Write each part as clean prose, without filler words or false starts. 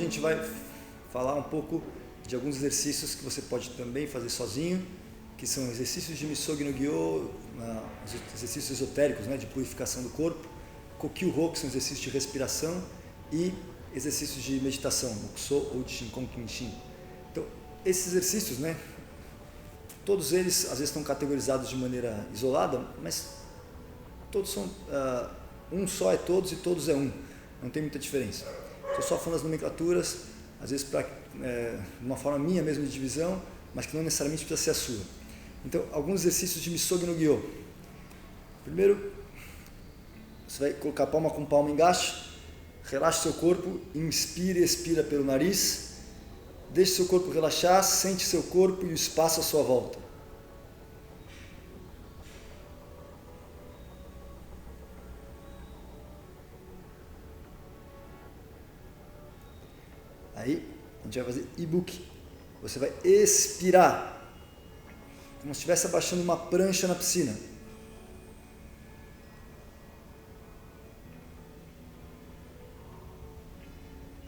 gente vai falar um pouco de alguns exercícios que você pode também fazer sozinho, que são exercícios de Misogi no Gyo, exercícios esotéricos, né, de purificação do corpo, Kokyu-ho, que são exercícios de respiração, e exercícios de meditação, Mokuso ou de Shinkon Kinshin. Então, esses exercícios, né, todos eles às vezes estão categorizados de maneira isolada, mas todos são, um só é todos e todos é um, não tem muita diferença. Estou só falando as nomenclaturas, às vezes para uma forma minha mesmo de divisão, mas que não necessariamente precisa ser a sua. Então, alguns exercícios de Misogi no Gyo. Primeiro, você vai colocar palma com palma, engaste, relaxe seu corpo, inspire e expira pelo nariz, deixe seu corpo relaxar, sente seu corpo e o espaço à sua volta. Aí, a gente vai fazer Ibuki. Você vai expirar, como se estivesse abaixando uma prancha na piscina.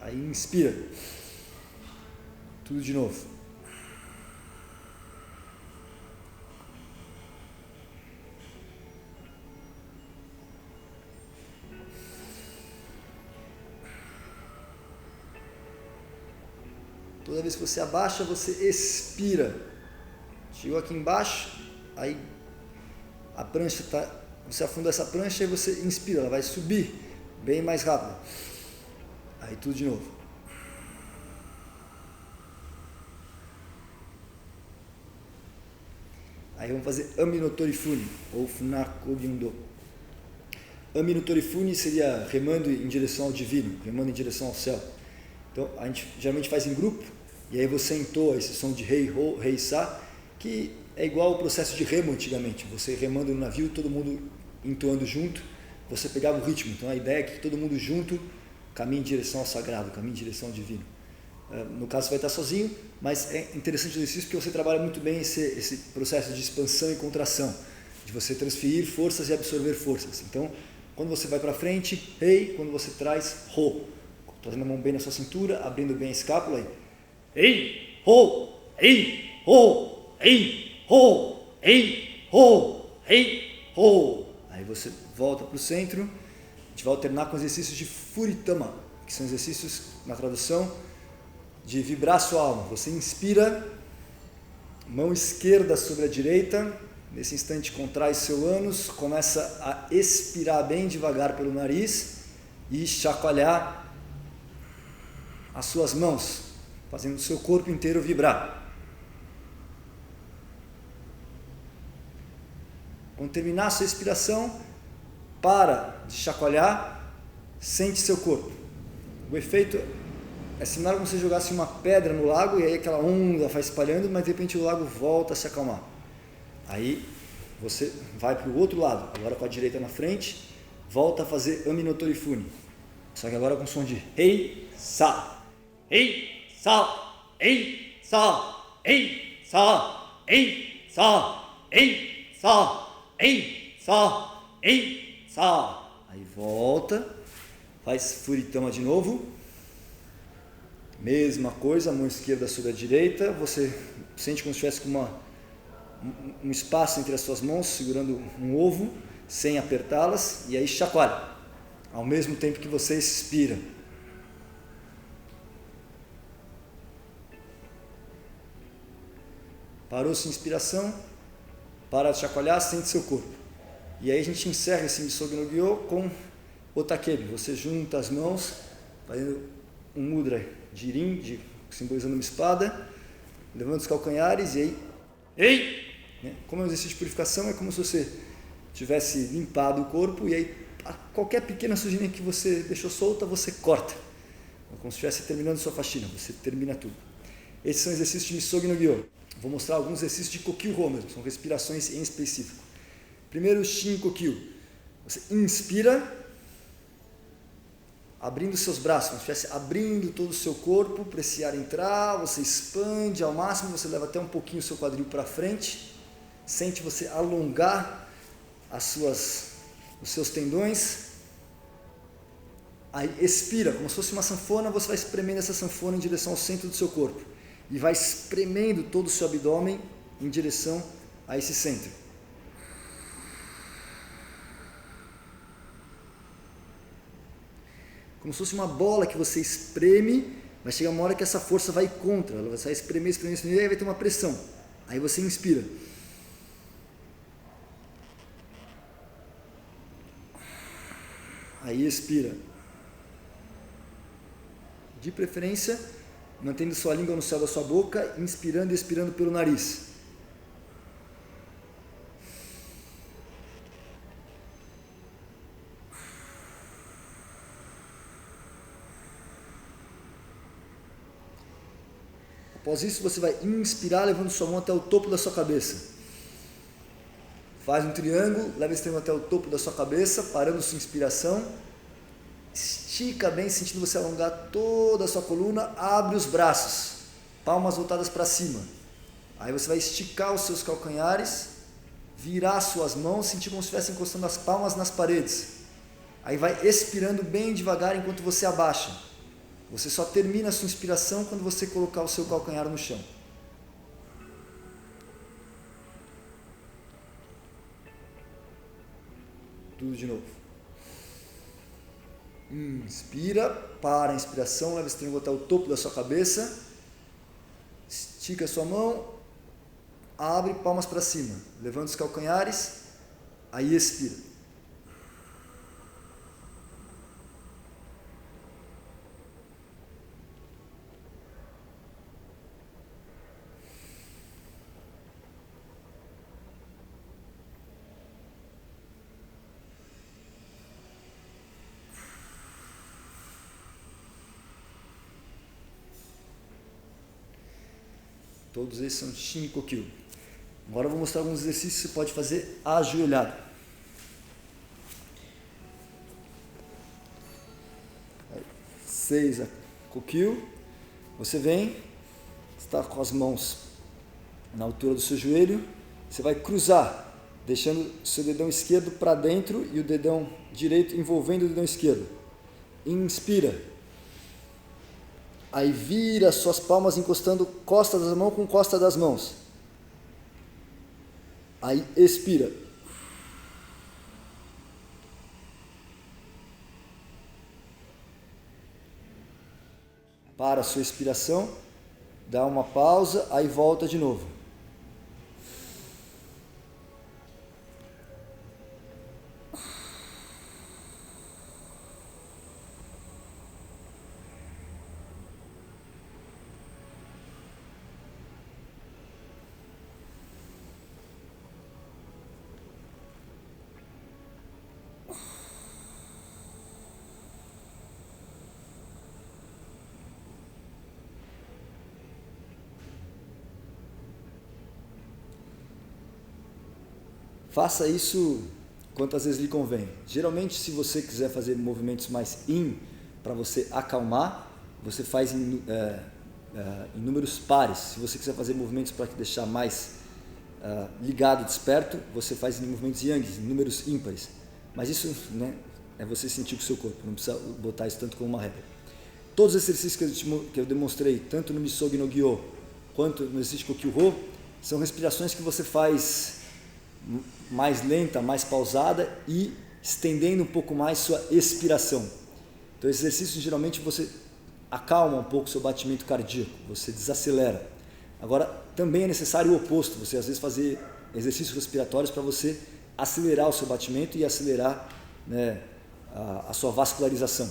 Aí inspira. Tudo de novo. Toda vez que você abaixa, você expira. Chegou aqui embaixo, aí a prancha tá, você afunda essa prancha e você inspira, ela vai subir bem mais rápido. Aí tudo de novo. Aí vamos fazer Ami no Torifuni, ou Funako Gyundo. Ami no Torifuni seria remando em direção ao divino, remando em direção ao céu. Então a gente geralmente faz em grupo, e aí você entoa esse som de Rei, Ho, Rei, Sa, que é igual ao processo de remo antigamente. Você remando no navio, todo mundo entoando junto, você pegava o ritmo. Então a ideia é que todo mundo junto caminhe em direção ao sagrado, caminhe em direção ao divino. No caso você vai estar sozinho, mas é interessante o exercício porque você trabalha muito bem esse processo de expansão e contração, de você transferir forças e absorver forças. Então, quando você vai para frente, Rei, quando você traz, Ho. Trazendo a mão bem na sua cintura, abrindo bem a escápula. Ei, Ho, ei, Ho, ei, Ho, ei, Ho, ei, Ho. Aí você volta para o centro. A gente vai alternar com exercícios de Furitama, que são exercícios, na tradução, de vibrar sua alma. Você inspira, mão esquerda sobre a direita, nesse instante contrai seu ânus, começa a expirar bem devagar pelo nariz e chacoalhar as suas mãos, fazendo o seu corpo inteiro vibrar. Quando terminar a sua expiração, para de chacoalhar, sente seu corpo. O efeito é similar como se você jogasse uma pedra no lago e aí aquela onda vai espalhando, mas de repente o lago volta a se acalmar. Aí você vai para o outro lado, agora com a direita na frente, volta a fazer Ami no Torifuni. Só que agora com som de Rei, Sa. Ei, Sa, ei, Sa, ei, Sa, ei, Sa, ei, Sa, ei, Sa, ei, Sa. Aí volta, faz Furitama de novo. Mesma coisa, a mão esquerda sobre a direita. Você sente como se tivesse com um espaço entre as suas mãos, segurando um ovo, sem apertá-las, e aí chacoalha, ao mesmo tempo que você expira. Parou sua inspiração, para de chacoalhar, sente seu corpo. E aí a gente encerra esse Misogi no Gyo com Otakebi. Você junta as mãos, fazendo um mudra de Rin, simbolizando uma espada, levanta os calcanhares e aí, ei! Como é um exercício de purificação, é como se você tivesse limpado o corpo e aí qualquer pequena sujeirinha que você deixou solta, você corta. Como se estivesse terminando sua faxina, você termina tudo. Esses são exercícios de Misogi no Gyo. Vou mostrar alguns exercícios de Kokyu-ho mesmo, são respirações em específico. Primeiro, Shin-kokyu. Você inspira, abrindo seus braços, como se estivesse abrindo todo o seu corpo para esse ar entrar, você expande ao máximo, você leva até um pouquinho o seu quadril para frente, sente você alongar os seus tendões, Aí expira, como se fosse uma sanfona, você vai espremendo essa sanfona em direção ao centro do seu corpo. E vai espremendo todo o seu abdômen em direção a esse centro. Como se fosse uma bola que você espreme, vai chegar uma hora que essa força vai contra, ela vai espremer, e aí vai ter uma pressão. Aí você inspira. Aí expira. De preferência, mantendo sua língua no céu da sua boca, inspirando e expirando pelo nariz. Após isso, você vai inspirar, levando sua mão até o topo da sua cabeça. Faz um triângulo, leva esse triângulo até o topo da sua cabeça, parando sua inspiração. Estica bem, sentindo você alongar toda a sua coluna. Abre os braços, palmas voltadas para cima. Aí você vai esticar os seus calcanhares, virar suas mãos, sentir como se estivesse encostando as palmas nas paredes. Aí vai expirando bem devagar enquanto você abaixa. Você só termina a sua inspiração quando você colocar o seu calcanhar no chão. Tudo de novo. Inspira, para a inspiração, leva esse triângulo até o topo da sua cabeça. Estica a sua mão, abre palmas para cima, levanta os calcanhares, aí expira. Todos esses são Shin-Kokyu. Agora eu vou mostrar alguns exercícios que você pode fazer ajoelhado. 6 Kokyu. Você vem, está com as mãos na altura do seu joelho. Você vai cruzar, deixando o seu dedão esquerdo para dentro e o dedão direito envolvendo o dedão esquerdo. Inspira. Aí vira suas palmas encostando costa das mãos com costa das mãos. Aí expira. Para a sua expiração, dá uma pausa, aí volta de novo. Faça isso quantas vezes lhe convém. Geralmente, se você quiser fazer movimentos mais para você acalmar, você faz em números pares. Se você quiser fazer movimentos para te deixar mais ligado, desperto, você faz em movimentos yang, em números ímpares. Mas isso, né, é você sentir com o seu corpo, não precisa botar isso tanto como uma regra. Todos os exercícios que eu demonstrei, tanto no Misogi no Gyo, quanto no exercício Kokyu-Rho, são respirações que você faz mais lenta, mais pausada e estendendo um pouco mais sua expiração. Então, esses exercícios geralmente você acalma um pouco o seu batimento cardíaco, você desacelera. Agora, também é necessário o oposto, você às vezes fazer exercícios respiratórios para você acelerar o seu batimento e acelerar, né, a sua vascularização.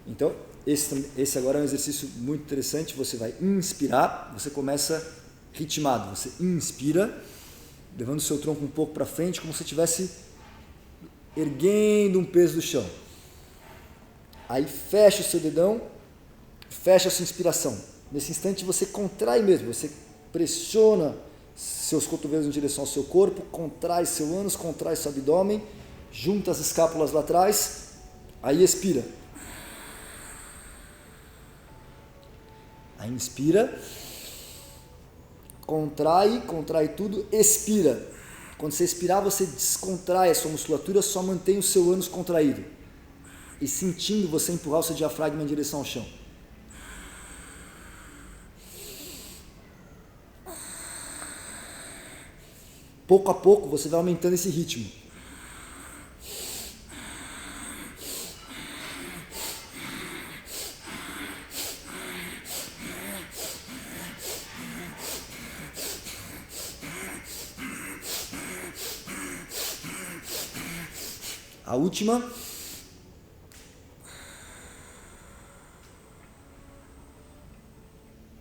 Então, esse agora é um exercício muito interessante. Você vai inspirar, você começa ritmado, você inspira, levando o seu tronco um pouco para frente, como se estivesse erguendo um peso do chão. Aí fecha o seu dedão, fecha a sua inspiração. Nesse instante você contrai mesmo, você pressiona seus cotovelos em direção ao seu corpo, contrai seu ânus, contrai seu abdômen, junta as escápulas lá atrás, aí expira. Aí inspira. Contrai tudo, expira. Quando você expirar, você descontrai a sua musculatura, só mantém o seu ânus contraído. e sentindo você empurrar o seu diafragma em direção ao chão. Pouco a pouco você vai aumentando esse ritmo. A última.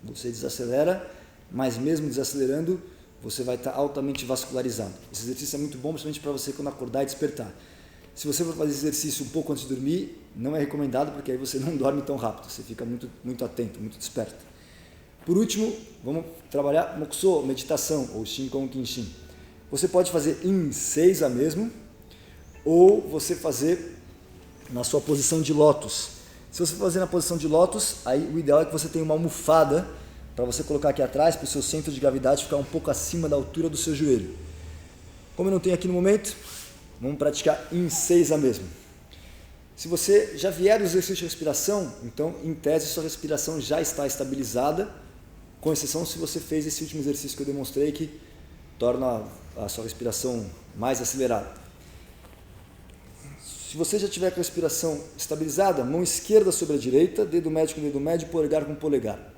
Você desacelera, mas mesmo desacelerando, você vai estar altamente vascularizado. Esse exercício é muito bom, principalmente para você quando acordar e despertar. Se você for fazer esse exercício um pouco antes de dormir, não é recomendado, porque aí você não dorme tão rápido, você fica muito atento, muito desperto. Por último, vamos trabalhar Mokuso, meditação, ou Shinkon Kinshin. Você pode fazer em seiza mesmo, ou você fazer na sua posição de lótus. Se você fazer na posição de lótus, aí o ideal é que você tenha uma almofada para você colocar aqui atrás, para o seu centro de gravidade ficar um pouco acima da altura do seu joelho. Como eu não tenho aqui no momento, vamos praticar em seiza mesmo. Se você já vier do exercício de respiração, então, em tese, sua respiração já está estabilizada, com exceção se você fez esse último exercício que eu demonstrei, que torna a sua respiração mais acelerada. Se você já tiver com a respiração estabilizada, mão esquerda sobre a direita, dedo médio com dedo médio, polegar com polegar.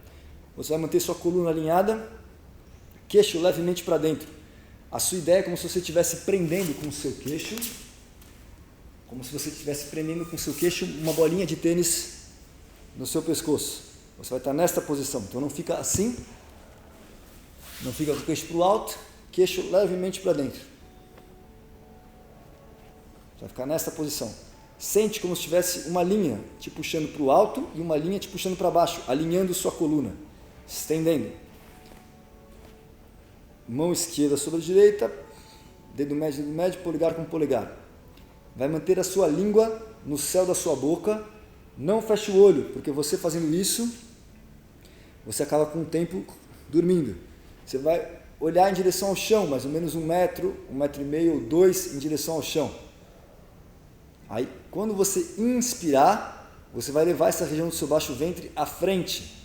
Você vai manter sua coluna alinhada, queixo levemente para dentro. A sua ideia é como se você estivesse prendendo com o seu queixo, uma bolinha de tênis no seu pescoço. Você vai estar nesta posição. Então não fica assim, não fica com o queixo para o alto, queixo levemente para dentro. Vai ficar nessa posição. Sente como se tivesse uma linha te puxando para o alto e uma linha te puxando para baixo, alinhando sua coluna, estendendo. Mão esquerda sobre a direita, dedo médio, polegar com polegar. Vai manter a sua língua no céu da sua boca. Não feche o olho, porque você fazendo isso, você acaba com o tempo dormindo. Você vai olhar em direção ao chão, mais ou menos 1 metro, 1,5 metro ou 2 em direção ao chão. Aí, quando você inspirar, você vai levar essa região do seu baixo ventre à frente.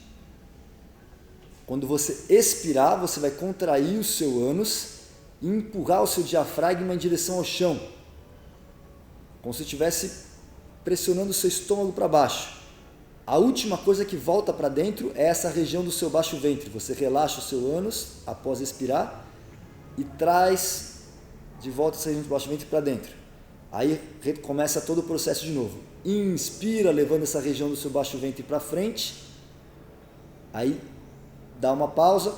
Quando você expirar, você vai contrair o seu ânus e empurrar o seu diafragma em direção ao chão, como se estivesse pressionando o seu estômago para baixo. A última coisa que volta para dentro é essa região do seu baixo ventre. Você relaxa o seu ânus após expirar e traz de volta essa região do baixo ventre para dentro. Aí começa todo o processo de novo. Inspira, levando essa região do seu baixo ventre para frente. Aí dá uma pausa.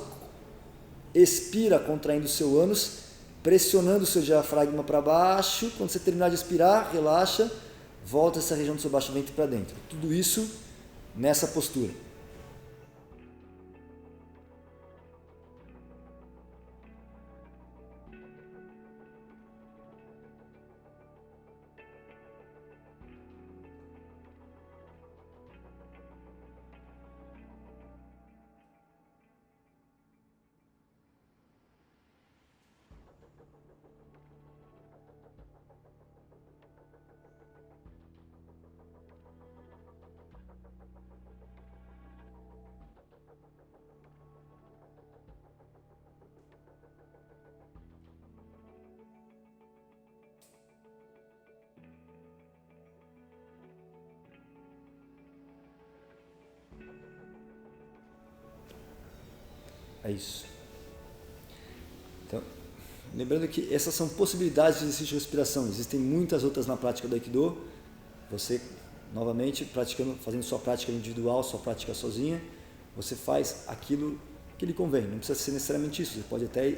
Expira, contraindo o seu ânus, pressionando o seu diafragma para baixo. Quando você terminar de expirar, relaxa, volta essa região do seu baixo ventre para dentro. Tudo isso nessa postura. É isso. Então, lembrando que essas são possibilidades de exercício de respiração. Existem muitas outras na prática do Aikido. Você, novamente, fazendo sua prática individual, sua prática sozinha, você faz aquilo que lhe convém. Não precisa ser necessariamente isso. Você pode até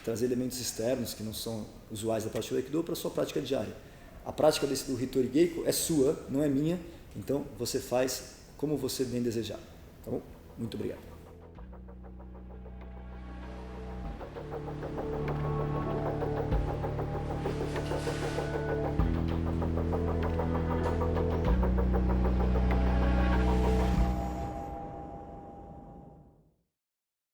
trazer elementos externos que não são usuais da prática do Aikido para a sua prática diária. A prática do Hitori Geiko é sua, não é minha. Então, você faz como você bem desejar. Tá bom? Muito obrigado.